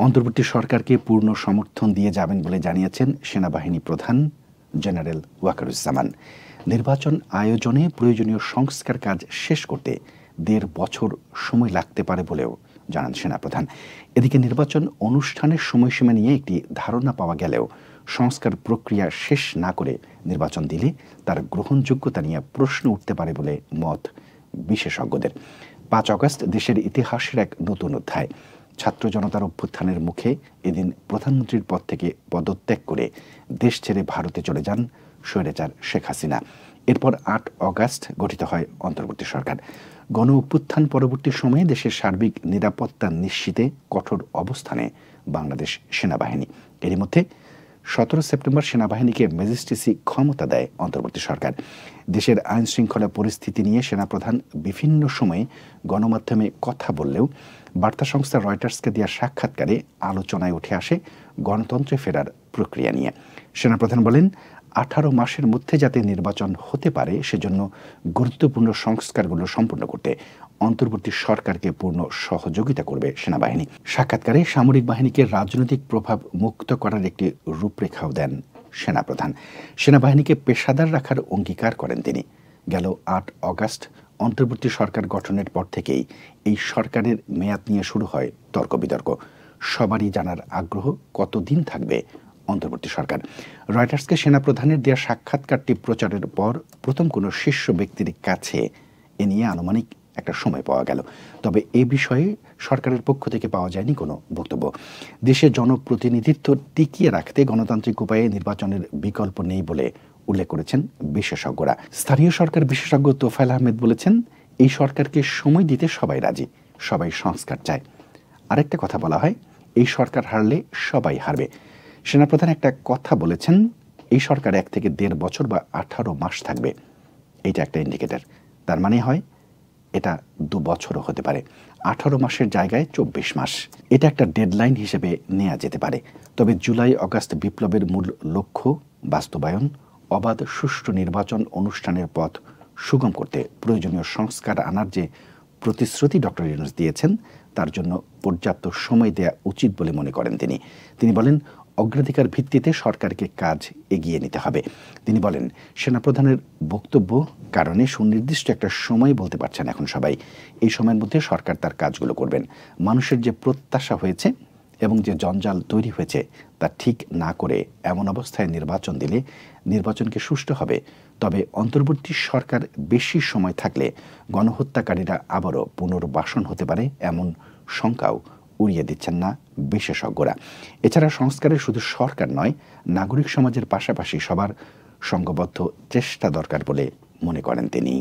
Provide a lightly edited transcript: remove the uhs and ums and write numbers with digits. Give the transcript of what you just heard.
অন্তর্বর্তী সরকারকে পূর্ণ সমর্থন দিয়ে যাবেন বলে জানিয়েছেন সেনাবাহিনী প্রধান জেনারেল ওয়াকারুজ্জামান। নির্বাচন আয়োজনে প্রয়োজনীয় সংস্কার কাজ শেষ করতে ১.৫ বছর সময় লাগতে পারে বলেও জানান সেনাপ্রধান। এদিকে নির্বাচন অনুষ্ঠানের সময়সীমা নিয়ে একটি ধারণা পাওয়া গেলেও সংস্কার প্রক্রিয়া শেষ না করে নির্বাচন দিলে তার গ্রহণযোগ্যতা নিয়ে প্রশ্ন উঠতে পারে বলে মত বিশেষজ্ঞদের। ৫ আগস্ট দেশের ইতিহাসের এক নতুন অধ্যায়। ছাত্র জনতার অভ্যুত্থানের মুখে এদিন প্রধানমন্ত্রীর পদ থেকে পদত্যাগ করে দেশ ছেড়ে ভারতে চলে যান স্বৈরাচার শেখ হাসিনা। এরপর ৮ আগস্ট গঠিত হয় অন্তর্বর্তী সরকার। গণ অভ্যুত্থান পরবর্তী সময়ে দেশের সার্বিক নিরাপত্তা নিশ্চিতে কঠোর অবস্থানে বাংলাদেশ সেনাবাহিনী। এরই মধ্যে ১৭ সেপ্টেম্বর সেনাবাহিনীকে ম্যাজিস্ট্রেসি ক্ষমতা দেয় অন্তর্বর্তী সরকার। দেশের আইন শৃঙ্খলা পরিস্থিতি নিয়ে সেনাপ্রধান বিভিন্ন সময়ে গণমাধ্যমে কথা বললেও বার্তা সংস্থা রয়টার্সকে দেওয়া সাক্ষাৎকারে আলোচনায় উঠে আসে গণতন্ত্রে ফেরার প্রক্রিয়া নিয়ে। সেনাপ্রধান বলেন, ১৮ মাসের মধ্যে যাতে নির্বাচন হতে পারে সেজন্য গুরুত্বপূর্ণ সংস্কারগুলো সম্পন্ন করতে অন্তর্বর্তী সরকারকে পূর্ণ সহযোগিতা করবে সেনাবাহিনী। সাক্ষাৎকারে সামরিক বাহিনীকে রাজনৈতিক প্রভাব মুক্ত করার একটি রূপরেখাও দেন সেনাপ্রধান। সেনাবাহিনীকে পেশাদার রাখার অঙ্গীকার করেন তিনি। গেল ৮ আগস্ট অন্তর্বর্তী সরকার গঠনের পর থেকেই এই সরকারের মেয়াদ নিয়ে শুরু হয় তর্ক বিতর্ক। সবারই জানার আগ্রহ কতদিন থাকবে অন্তর্বর্তী সরকার। রয়টার্সকে সেনাপ্রধানের দেওয়া সাক্ষাৎকারটি প্রচারের পর প্রথম কোনো শীর্ষ ব্যক্তির কাছে এ নিয়ে আনুমানিক একটা সময় পাওয়া গেল। তবে এ বিষয়ে সরকারের পক্ষ থেকে পাওয়া যায়নি কোনো বক্তব্য। দেশের জনপ্রতিনিধিত্ব টিকিয়ে রাখতে গণতান্ত্রিক উপায়ে নির্বাচনের বিকল্প নেই বলে উল্লেখ করেছেন বিশেষজ্ঞরা। স্থানীয় সরকার বিশেষজ্ঞ তোফায়েল আহমেদ বলেছেন, এই সরকারকে সময় দিতে সবাই রাজি, সবাই সংস্কার চায়। আরেকটা কথা বলা হয়, এই সরকার হারলে সবাই হারবে। সেনাপ্রধান একটা কথা বলেছেন, এই সরকার ১ থেকে ১.৫ বছর বা ১৮ মাস থাকবে। এইটা একটা ইন্ডিকেটর। তার মানে হয় এটা ২ বছরও হতে পারে। ১৮ মাসের জায়গায় ২৪ মাস। এটা একটা ডেডলাইন হিসেবে নেওয়া যেতে পারে। তবে জুলাই আগস্ট বিপ্লবের মূল লক্ষ্য বাস্তবায়ন, অবাধ সুষ্ঠু নির্বাচন অনুষ্ঠানের পথ সুগম করতে প্রয়োজনীয় সংস্কার আনার যে প্রতিশ্রুতি ডক্টর ইউনূস দিয়েছেন তার জন্য পর্যাপ্ত সময় দেওয়া উচিত বলে মনে করেন তিনি। তিনি বলেন, অগ্রাধিকার ভিত্তিতে সরকারকে কাজ এগিয়ে নিতে হবে। তিনি বলেন, সেনাপ্রধানের বক্তব্য কারণে সুনির্দিষ্ট একটা সময় বলতে পারছেন এখন সবাই। এই সময়ের মধ্যে সরকার তার কাজগুলো করবেন। মানুষের যে প্রত্যাশা হয়েছে এবং যে জঞ্জাল তৈরি হয়েছে তা ঠিক না করে এমন অবস্থায় নির্বাচন দিলে নির্বাচনকে সুষ্ঠু হবে। তবে অন্তর্বর্তী সরকার বেশি সময় থাকলে গণহত্যাকারীরা আবারও পুনর্বাসন হতে পারে এমন শঙ্কাও উড়িয়ে দিচ্ছেন না বিশেষজ্ঞরা। এছাড়া সংস্কারের শুধু সরকার নয়, নাগরিক সমাজের পাশাপাশি সবার সংঘবদ্ধ চেষ্টা দরকার বলে মনে করেন তিনি।